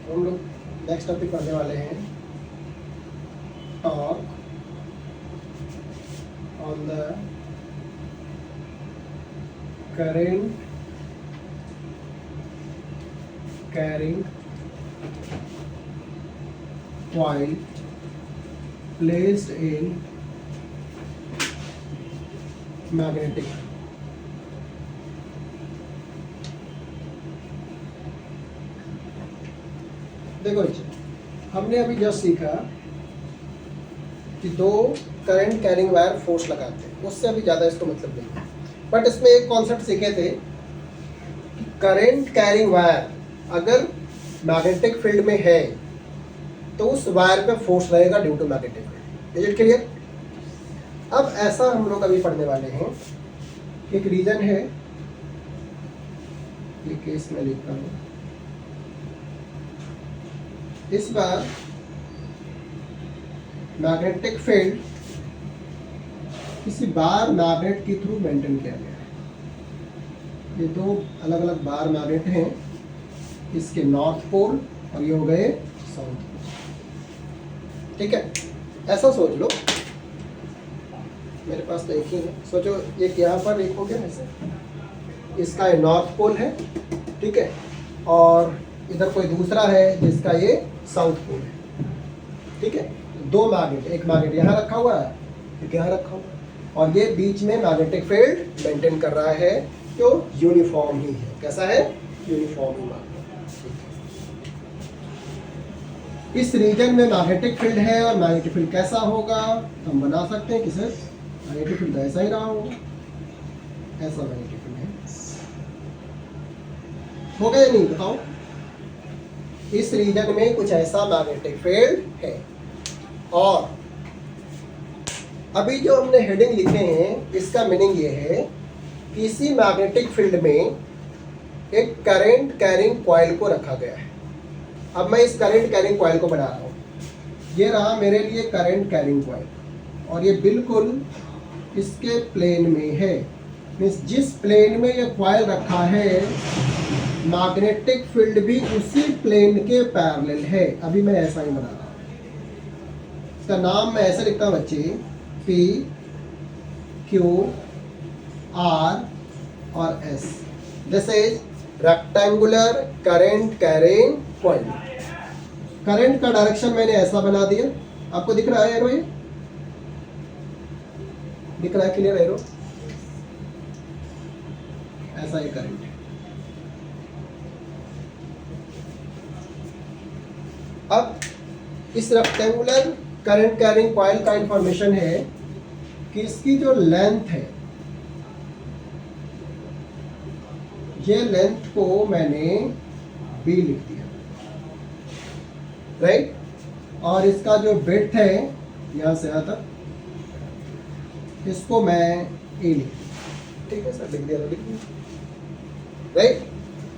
हम लोग next topic पढ़ने वाले हैं talk on the current carrying coil placed in magnetic. देखो हमने अभी जस्ट सीखा कि दो करंट कैरिंग वायर फोर्स लगाते हैं, उससे अभी ज़्यादा इसको मतलब नहीं है। बट इसमें एक कॉन्सेप्ट सीखे थे कि करंट कैरिंग वायर अगर मैग्नेटिक फील्ड में है तो उस वायर पे फोर्स रहेगा due to magnetic field. Is it clear? अब ऐसा हम लोग अभी पढ़ने वाले हैं, एक रीजन है, ये केस में लिखता हूँ। इस बार मैग्नेटिक फील्ड किसी बार मैग्नेट के थ्रू मेंटेन किया गया है। ये दो अलग अलग बार मैग्नेट हैं, इसके नॉर्थ पोल और ये हो गए साउथ पोल। ठीक है, ऐसा सोच लो, मेरे पास तो एक ही है, सोचो एक यहाँ पर एक हो गया ऐसे, इसका ये नॉर्थ पोल है, ठीक है, और इधर कोई दूसरा है जिसका ये साउथ पोल है। ठीक है, दो मैग्नेट, एक मैग्नेट यहाँ रखा हुआ है, एक यहाँ रखा हुआ है, और ये बीच में मैग्नेटिक फील्ड मेंटेन कर रहा है जो यूनिफॉर्म ही है। कैसा है? यूनिफॉर्म ही मैग्नेट। इस रीजन में मैग्नेटिक फील्ड है और मैग्नेटिक फील्ड कैसा होगा हम बना सकते हैं कि सर मैग्नेटिक फील्ड ऐसा ही रहा होगा, ऐसा मैग्नेटिक फील्ड है। हो गया या नहीं बताओ? इस रीजन में कुछ ऐसा मैग्नेटिक फील्ड है। और अभी जो हमने हेडिंग लिखे हैं इसका मीनिंग ये है कि इसी मैग्नेटिक फील्ड में एक करंट कैरिंग कॉइल को रखा गया है। अब मैं इस करंट कैरिंग कॉइल को बना रहा हूँ, ये रहा मेरे लिए करंट कैरिंग कॉइल, और ये बिल्कुल इसके प्लेन में है। मीन्स जिस प्लेन में ये कॉइल रखा है मैग्नेटिक फील्ड भी उसी प्लेन के पैरेलल है। अभी मैं ऐसा ही बना रहा हूँ, इसका नाम मैं ऐसे लिखता हूँ बच्चे, P, Q, R और S। This is rectangular current carrying coil. Current का डायरेक्शन मैंने ऐसा बना दिया, आपको दिख रहा है एरो? ये दिख रहा है क्लियर एरो? ऐसा ही करंट है। अब इस रेक्टेंगुलर करंट कैरिंग कॉइल का इंफॉर्मेशन है कि इसकी जो लेंथ है, ये लेंथ को मैंने B लिख दिया, राइट, और इसका जो विड्थ है यहां से यहां तक, इसको मैं A लिख दिया। ठीक है सर, लिख दिया, राइट,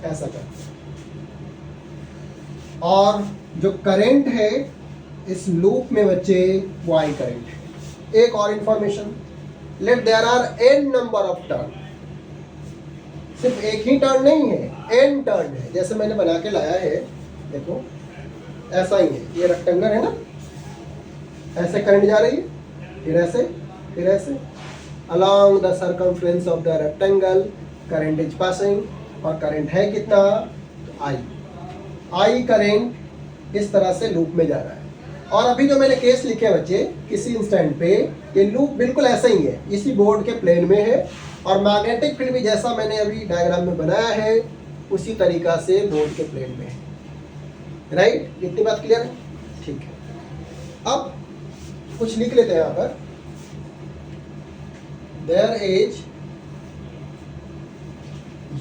ऐसा कर। और जो करंट है इस लूप में बच्चे वाई करंट है। एक और information, let there are n number of turn. सिर्फ एक ही टर्न नहीं है, n टर्न है। जैसे मैंने बना के लाया है, देखो ऐसा ही है, ये रेक्टेंगल है ना, ऐसे करंट जा रही है, फिर ऐसे, फिर ऐसे, along the circumference of the rectangle current is passing, और करंट है कितना? तो I करंट इस तरह से लूप में जा रहा है। और अभी जो मैंने केस लिखे बच्चे, किसी इंस्टेंट पे ये लूप बिल्कुल ऐसा ही है, इसी बोर्ड के प्लेन में है, और मैग्नेटिक फील्ड भी जैसा मैंने अभी डायग्राम में बनाया है उसी तरीका से बोर्ड के प्लेन में है। राइट, इतनी बात क्लियर है? ठीक है, अब कुछ लिख लेते हैं यहाँ पर। देयर इज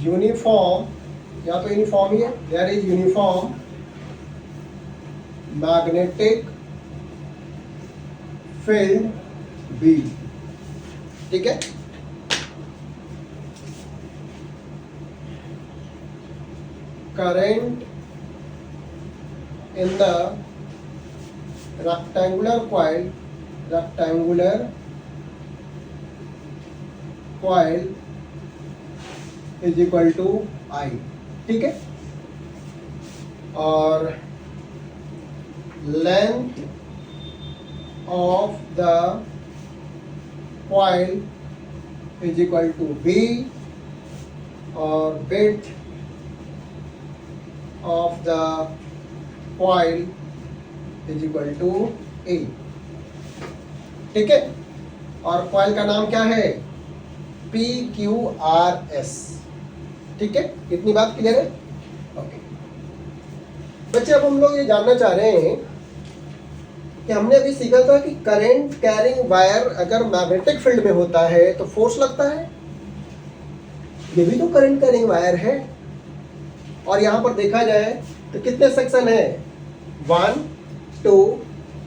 यूनिफॉर्म, या तो यूनिफॉर्म ही है, there is uniform magnetic field B। ठीक है, current in the rectangular coil is equal to I। ठीक है, और length of the coil is equal to b और width of the coil is equal to a. ठीक है, और coil का नाम क्या है? PQRS। ठीक है, इतनी बात क्लियर है? ओके बच्चे, अब हम लोग ये जानना चाह रहे हैं कि हमने अभी सीखा था कि करंट कैरिंग वायर अगर मैग्नेटिक फील्ड में होता है तो फोर्स लगता है। ये भी तो करंट कैरिंग वायर है, और यहां पर देखा जाए तो कितने सेक्शन है? 1 2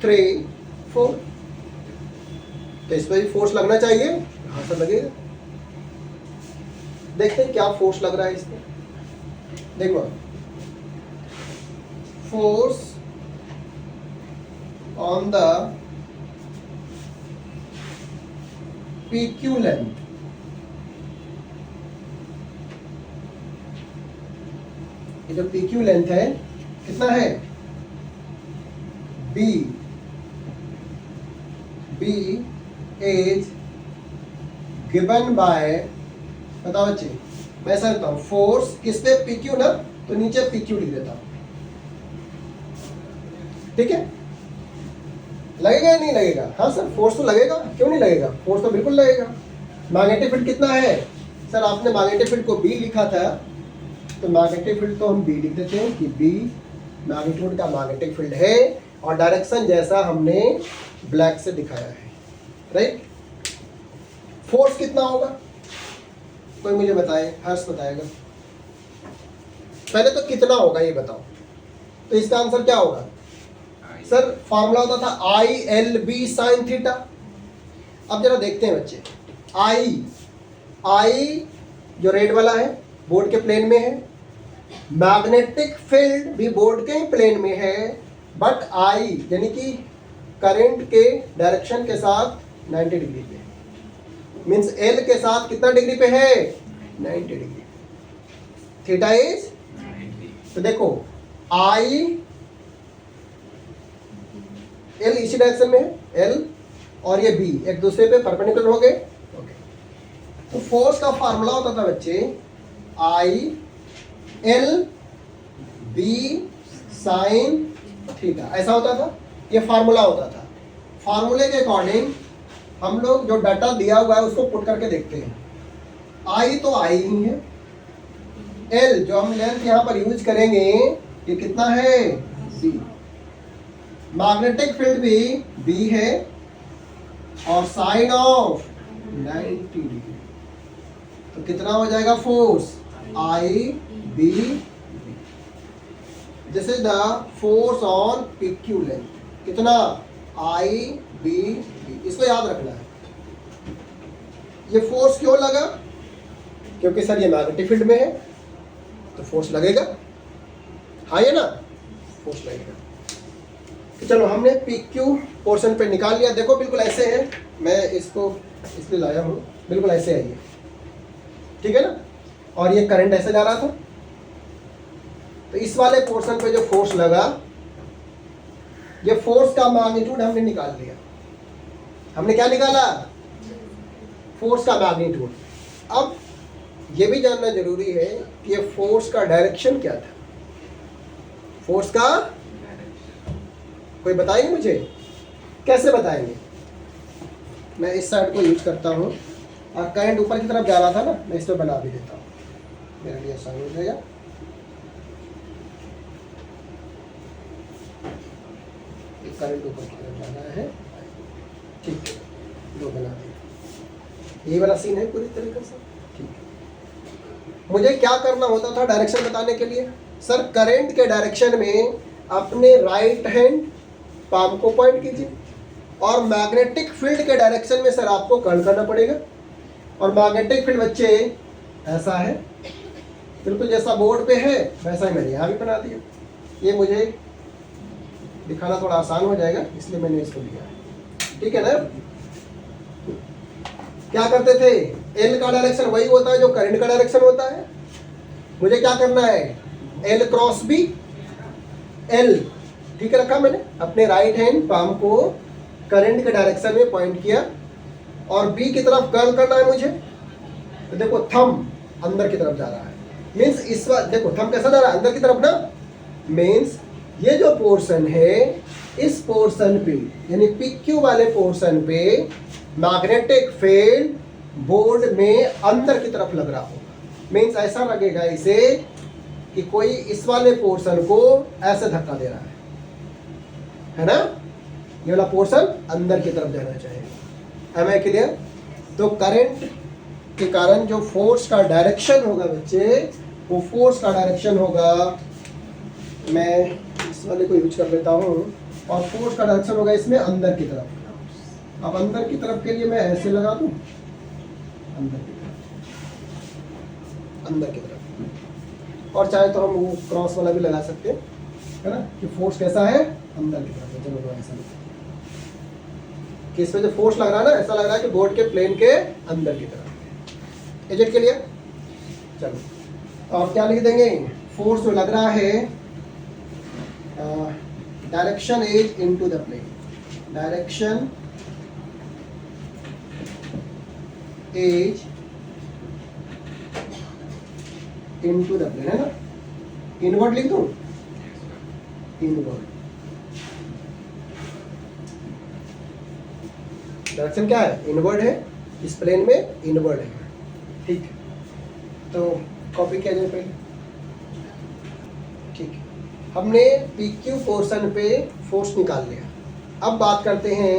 3 4। तो इस पर भी फोर्स लगना चाहिए, यहां से लगेगा। देखते हैं क्या फोर्स लग रहा है इसमें। देखो, force on the PQ length, ये जो PQ लेंथ है कितना है? B इज गिवन बाय, बताओ बच्चे, मैं ऐसा लिखता हूं, फोर्स किस पे? PQ ना, तो नीचे PQ लिख देता हूं। ठीक है, लगेगा या नहीं लगेगा? हाँ सर, फोर्स तो लगेगा, क्यों नहीं लगेगा? फोर्स तो बिल्कुल लगेगा। मैग्नेटिक फील्ड कितना है? सर आपने मैग्नेटिक फील्ड को B लिखा था, तो मैग्नेटिक फील्ड तो हम B लिख देते हैं कि B मैग्नीट्यूड का मैग्नेटिक फील्ड है, और डायरेक्शन जैसा हमने ब्लैक से दिखाया है। राइट, फोर्स कितना होगा? कोई मुझे बताए, हर्ष बताएगा। पहले तो कितना होगा ये बताओ। तो इसका आंसर क्या होगा? सर फॉर्मूला होता था ILB sin थीटा। अब जरा देखते हैं बच्चे, I जो रेड वाला है बोर्ड के प्लेन में है, मैग्नेटिक फील्ड भी बोर्ड के ही प्लेन में है, बट I यानी कि करंट के डायरेक्शन के साथ 90 डिग्री पे, मीन्स L के साथ कितना डिग्री पे है? 90 डिग्री। थीटा इज, तो देखो L इसी डायरेक्शन में है, L और ये B एक दूसरे पे परपेंडिकुलर हो गए। तो फोर्स का फार्मूला होता था बच्चे ILB sin थीटा, ऐसा होता था, ये फार्मूला होता था। फार्मूले के अकॉर्डिंग हम लोग जो डाटा दिया हुआ है उसको पुट करके देखते हैं। I तो I ही है, L जो हम लेंथ यहाँ पर यूज करेंगे ये कितना है? B। मैग्नेटिक फील्ड भी B है, और साइन ऑफ 90 डिग्री, तो कितना हो जाएगा force? IB। This is the force on PQ length, कितना? IB। इसको याद रखना है। ये फोर्स क्यों लगा? क्योंकि सर ये मैग्नेटिक फील्ड में है, तो फोर्स लगेगा। हाँ ये ना, फोर्स लगेगा। तो चलो हमने PQ पोर्शन पे निकाल लिया। देखो बिल्कुल ऐसे है, मैं इसको इसलिए लाया हूँ, बिल्कुल ऐसे है ये, ठीक है ना। और ये करंट ऐसे जा रहा था, तो इस वाले पोर्शन पे जो फोर्स लगा, ये फोर्स का मैग्नीट्यूड हमने निकाल लिया। हमने क्या निकाला? फोर्स का मैग्नीट्यूड। अब ये भी जानना जरूरी है कि ये फोर्स का डायरेक्शन क्या था। फोर्स का कोई बताएंगे मुझे? कैसे बताएंगे? मैं इस साइड को यूज करता हूँ, और करंट ऊपर की तरफ जा रहा था ना, मैं इस पर बना भी देता हूँ, मेरे लिए आसान हो जाएगा। करंट ऊपर की तरफ जाना है, ठीक है, दो बना दिया। ये वाला सीन है पूरी तरीके से, ठीक है। मुझे क्या करना होता था डायरेक्शन बताने के लिए? सर करंट के डायरेक्शन में अपने राइट हैंड पाम को पॉइंट कीजिए, और मैग्नेटिक फील्ड के डायरेक्शन में सर आपको कर्ल करना पड़ेगा। और मैग्नेटिक फील्ड बच्चे ऐसा है, बिल्कुल जैसा बोर्ड पे है वैसा ही मैंने यहाँ भी बना दिया। ये मुझे दिखाना थोड़ा आसान हो जाएगा, इसलिए मैंने इसको लिया, ठीक है ना। क्या करते थे? एल का डायरेक्शन वही होता है जो करंट का डायरेक्शन होता है। मुझे क्या करना है? एल क्रॉस बी, एल ठीक है, रखा मैंने अपने राइट हैंड पाम को करंट के डायरेक्शन में पॉइंट किया और बी की तरफ कर्ल करना है मुझे। तो देखो थंब अंदर की तरफ जा रहा है, मीन्स इस बार देखो थंब कैसा जा रहा है, अंदर की तरफ ना। मीन्स ये जो पोर्शन है इस पोर्शन पे यानी PQ वाले पोर्शन पे मैग्नेटिक फील्ड बोर्ड में अंदर की तरफ लग रहा होगा। मीन्स ऐसा लगेगा इसे कि कोई इस वाले पोर्शन को ऐसे धक्का दे रहा है ना, ये वाला पोर्शन अंदर की तरफ जाना चाहिए। Am I clear? तो करंट के कारण जो फोर्स का डायरेक्शन होगा बच्चे, वो फोर्स का डायरेक्शन होगा, मैं इस वाले को यूज कर लेता हूँ, और फोर्स का डायरेक्शन होगा इसमें अंदर की तरफ। अब अंदर की तरफ के लिए मैं ऐसे लगा दूं, अंदर की तरफ, और चाहे तो हम वो क्रॉस वाला भी लगा सकते हैं, है ना, कि फोर्स कैसा है अंदर की तरफ है। चलो तो ऐसा कि इसमें जो फोर्स लग रहा है ना, ऐसा लग रहा है कि बोर्ड के प्लेन के अंदर की तरफ। Is it clear? चलो और क्या लिख देंगे, फोर्स जो लग रहा है, direction is into the plane, direction is into the plane, है ना। इनवर्ड लिख दूं, इनवर्ड डायरेक्शन क्या है, इनवर्ड है, इस प्लेन में इनवर्ड है। ठीक है, तो कॉपी किया जाए पहले। ठीक है, हमने PQ पोर्शन पे फोर्स निकाल लिया। अब बात करते हैं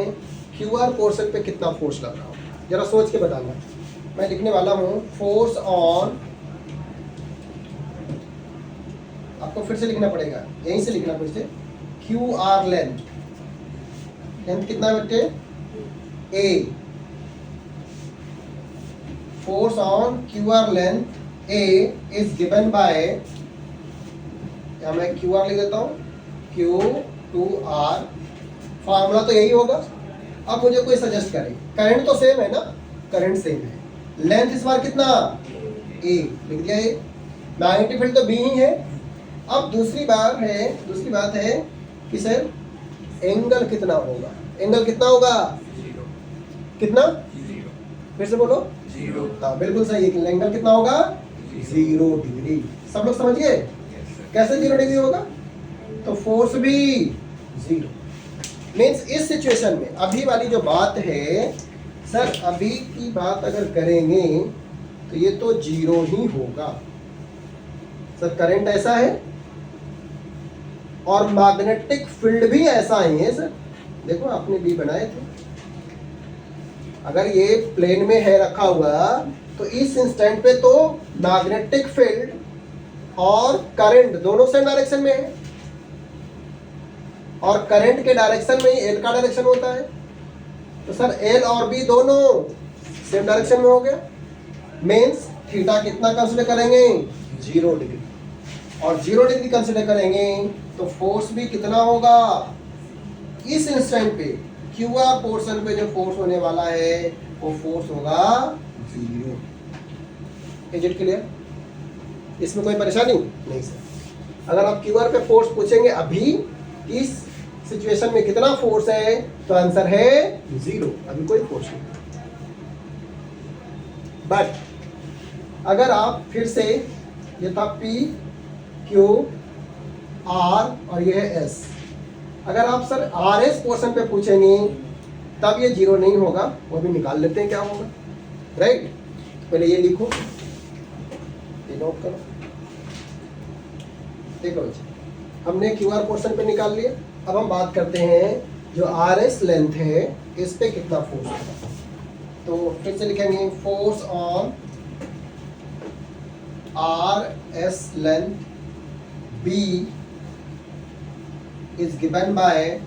QR पोर्शन पे कितना फोर्स लग रहा होगा, जरा सोच के बताना। मैं लिखने वाला हूँ फोर्स ऑन, आपको फिर से लिखना पड़ेगा, यहीं से लिखना फिर से, QR लेंथ, लेंथ कितना है बच्चे, A, force on QR length A is given by, या मैं QR लिख देता हूँ, Q2R, फार्मूला तो यही होगा। अब मुझे कोई सजेस्ट करे, करंट तो सेम है ना, करंट सेम है, लेंथ इस बार कितना, A लिख दिया, A, मैग्नेटिक फील्ड तो B ही है। अब दूसरी बात है कि सर एंगल कितना होगा, एंगल कितना होगा, कितना, फिर से बोलो, 0। हाँ बिल्कुल सही है, एंगल कितना होगा, 0 डिग्री। सब लोग समझिए कैसे 0 डिग्री होगा, तो फोर्स भी 0। मीन्स इस सिचुएशन में अभी वाली जो बात है, सर अभी की बात अगर करेंगे तो ये तो 0 ही होगा। सर करंट ऐसा है और मैग्नेटिक फील्ड भी ऐसा ही है। सर देखो आपने भी बनाए थे, अगर ये प्लेन में है रखा हुआ, तो इस इंस्टेंट पे तो मैग्नेटिक फील्ड और करंट दोनों सेम डायरेक्शन में है, और करंट के डायरेक्शन में ही एल का डायरेक्शन होता है। तो सर एल और बी दोनों सेम डायरेक्शन में हो गया। मीन्स थीटा कितना कंसिडर करेंगे, 0 डिग्री, और 0 डिग्री कंसिडर करेंगे तो फोर्स भी कितना होगा, इस इंस्टेंट पे QR पोर्शन पे जो फोर्स होने वाला है वो फोर्स होगा 0। Is it clear? इसमें कोई परेशानी नहीं सर। अगर आप QR पे फोर्स पूछेंगे अभी इस सिचुएशन में कितना फोर्स है, तो आंसर है 0, अभी कोई फोर्स नहीं। बट अगर आप फिर से, ये था P Q R और ये है S, अगर आप सर RS पोर्शन पे पूछेंगे तब ये 0 नहीं होगा, वो भी निकाल लेते हैं क्या होगा, राइट। पहले ये लिखो, ये नोट करो, देखो बच्चे हमने QR पोर्शन पे निकाल लिया। अब हम बात करते हैं जो RS लेंथ है इस पे कितना फोर्स होगा। तो फिर से लिखेंगे force on RS length B is given by,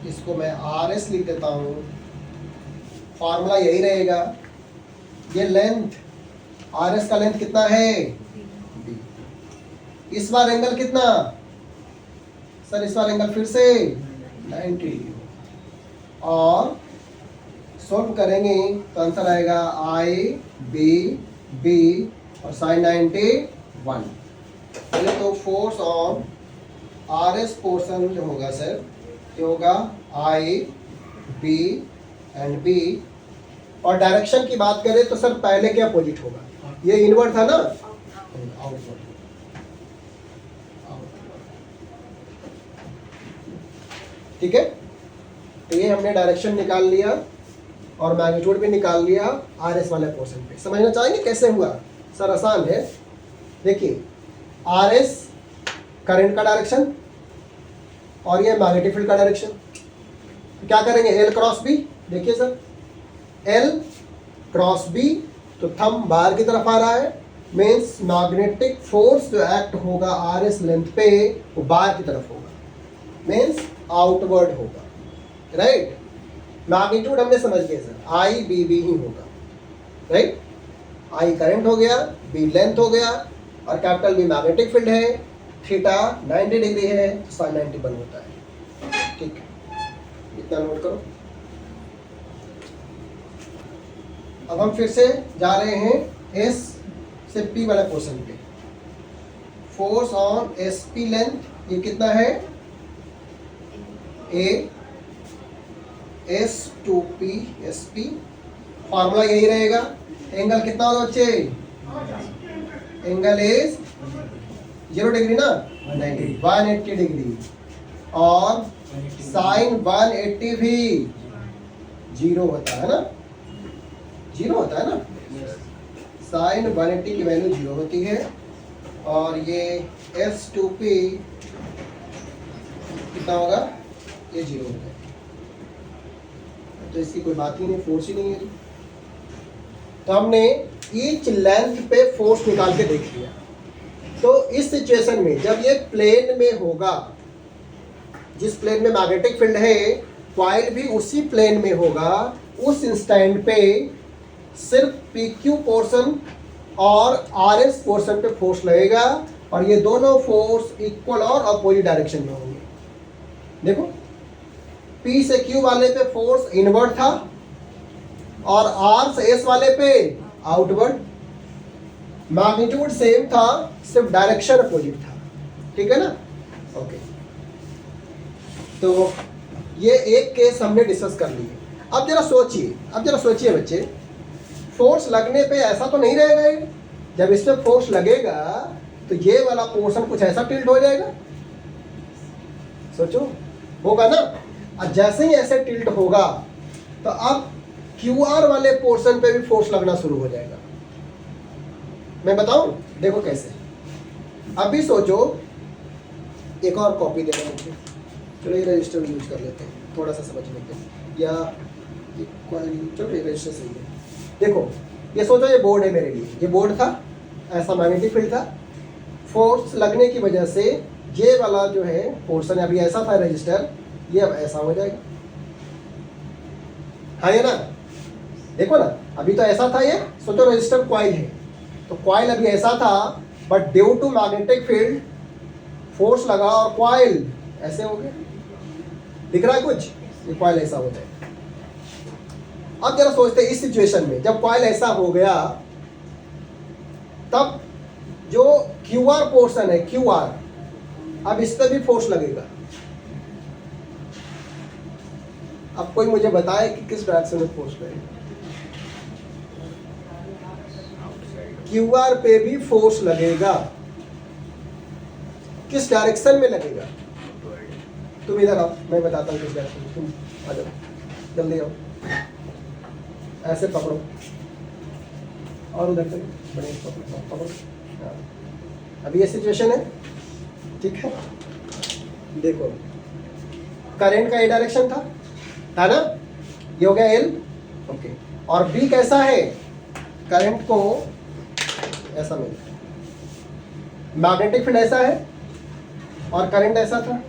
इसको मैं RS लिख देता हूँ, फार्मूला यही रहेगा। ये लेंथ RS का लेंथ कितना है, B। इस बार एंगल कितना, सर इस बार एंगल फिर से 90, और सॉल्व करेंगे तो आंसर आएगा IB और sin 91। पहले तो force on R S portion जो होगा सर ये होगा आई बी एंड बी, और डायरेक्शन की बात करें तो सर पहले क्या अपोजिट होगा, ये इनवर्ट था ना, आउटवर्ड। ठीक है, तो ये हमने डायरेक्शन निकाल लिया और मैग्नीट्यूड भी निकाल लिया आर एस वाले पोर्शन पे। समझना चाहेंगे कैसे हुआ सर? आसान है, देखिए आर एस करंट का डायरेक्शन और ये मैग्नेटिक फील्ड का डायरेक्शन। तो क्या करेंगे, एल क्रॉस बी, देखिए सर एल क्रॉस बी, तो थंब बाहर की तरफ आ रहा है, मीन्स मैग्नेटिक फोर्स जो एक्ट होगा आर एस लेंथ पे वो बाहर की तरफ होगा, मीन्स आउटवर्ड होगा, राइट। मैग्नीट्यूड हमने समझ गए सर, आई बी बी ही होगा, राइट। आई करंट हो गया, बी लेंथ हो गया, और कैपिटल बी मैग्नेटिक फील्ड है, थीटा 90 डिग्री है तो साइन 90 बन होता है। ठीक है, इतना नोट करो। अब हम फिर से जा रहे हैं एस से पी वाला पोर्शन पे। Force on S P length ये कितना है, A S to P S P, formula यही रहेगा। एंगल कितना होगा बच्चे, एंगल इज 0 डिग्री ना, 180 डिग्री, और साइन 180 भी 0 होता है ना, 0 होता है ना, साइन 180 की वैल्यू 0 होती है। और ये S2P कितना होगा, ये 0 होता है, तो इसकी कोई बात ही नहीं, फोर्स ही नहीं है। तो हमने ईच लेंथ पे फोर्स निकाल के देख लिया। तो इस सिचुएशन में जब ये प्लेन में होगा, जिस प्लेन में मैग्नेटिक फील्ड है, कॉइल भी उसी प्लेन में होगा, उस इंस्टेंट पे सिर्फ PQ पोर्शन और RS पोर्शन पे फोर्स लगेगा, और ये दोनों फोर्स इक्वल और अपोजिट डायरेक्शन में होंगे। देखो P से Q वाले पे फोर्स इनवर्ड था और R से S वाले पे आउटवर्ड। मैग्नीट्यूड सेम था, सिर्फ डायरेक्शन अपोजिट था। ठीक है ना, ओके। तो ये एक केस हमने डिस्कस कर लिए। अब जरा सोचिए बच्चे, फोर्स लगने पे ऐसा तो नहीं रहेगा ये, जब इस पे फोर्स लगेगा तो ये वाला पोर्शन कुछ ऐसा टिल्ट हो जाएगा, सोचो, होगा ना। और जैसे ही ऐसे टिल्ट होगा तो अब QR वाले पोर्शन पे भी फोर्स लगना शुरू हो जाएगा। मैं बताऊं, देखो कैसे। अभी सोचो, एक और कॉपी देना मुझे, चलो ये रजिस्टर यूज कर लेते हैं थोड़ा सा समझ लेते हैं, या चलो ये रजिस्टर सही है। देखो ये सोचो, ये बोर्ड है मेरे लिए, ये बोर्ड था, ऐसा मैग्नेटिक फील्ड था, फोर्स लगने की वजह से ये वाला जो है पोर्शन अभी ऐसा था रजिस्टर, ये अब ऐसा हो जाएगा। हाँ ये ना, देखो ना, अभी तो ऐसा था, ये सोचो रजिस्टर कॉइल है, तो कॉइल अभी ऐसा था, but due to magnetic field force लगा और कॉइल ऐसे हो गया। दिख रहा है कुछ, ये कॉइल ऐसा हो जाए। अब जरा सोचते हैं, इस सिचुएशन में जब कॉइल ऐसा हो गया, तब जो QR पोर्शन है, QR, अब इस पर भी फोर्स लगेगा। अब कोई मुझे बताए कि किस डायरेक्शन में फोर्स लगेगा। QR पे भी फोर्स लगेगा, किस डायरेक्शन में लगेगा? तुम इधर आओ, मैं बताता हूँ किस डायरेक्शन में। तुम आ जाओ, जल्दी आओ, ऐसे पकड़ो और उधर से बड़े पकड़ो। अभी ये सिचुएशन है, ठीक है। देखो करंट का ये डायरेक्शन था ना, ये हो गया L, ओके। और B कैसा है, करंट को ऐसा मिलता है, मैग्नेटिक फील्ड ऐसा है और करंट ऐसा था।